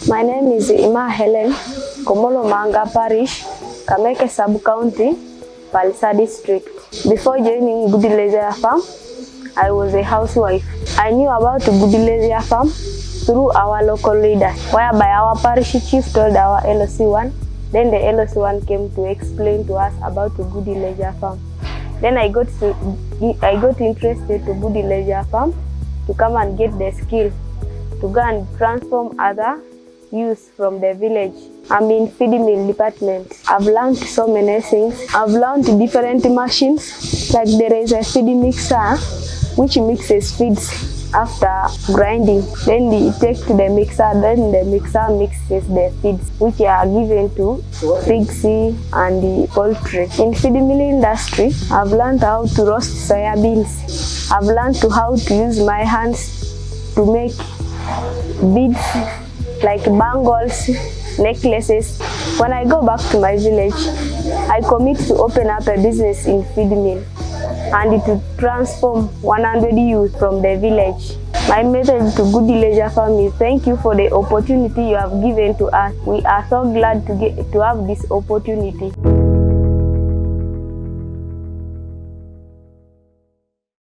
My name is Imma Hellen, Komolo Manga Parish, Kameke Sub-County, Pallisa District. Before joining Gudie Leisure Farm, I was a housewife. I knew about Gudie Leisure Farm through our local leader, whereby our parish chief told our LOC1. Then the LOC1 came to explain to us about Gudie Leisure Farm. Then I got interested to Gudie Leisure Farm to come and get the skill to go and transform other youth from the village. I'm in Feedmill department. I've learned so many things. I've learned different machines. Like there is a feed mixer which mixes feeds after grinding. Then you take to the mixer, then the mixer mixes the feeds which are given to pigs and the poultry. In Feedmill Industry, I've learned how to roast soya beans. I've learned how to use my hands to make beads like bangles, necklaces. When I go back to my village, I commit to open up a business in Feedmill and to transform 100 youth from the village. My message to Gudie Leisure Farm is thank you for the opportunity you have given to us. We are so glad to have this opportunity.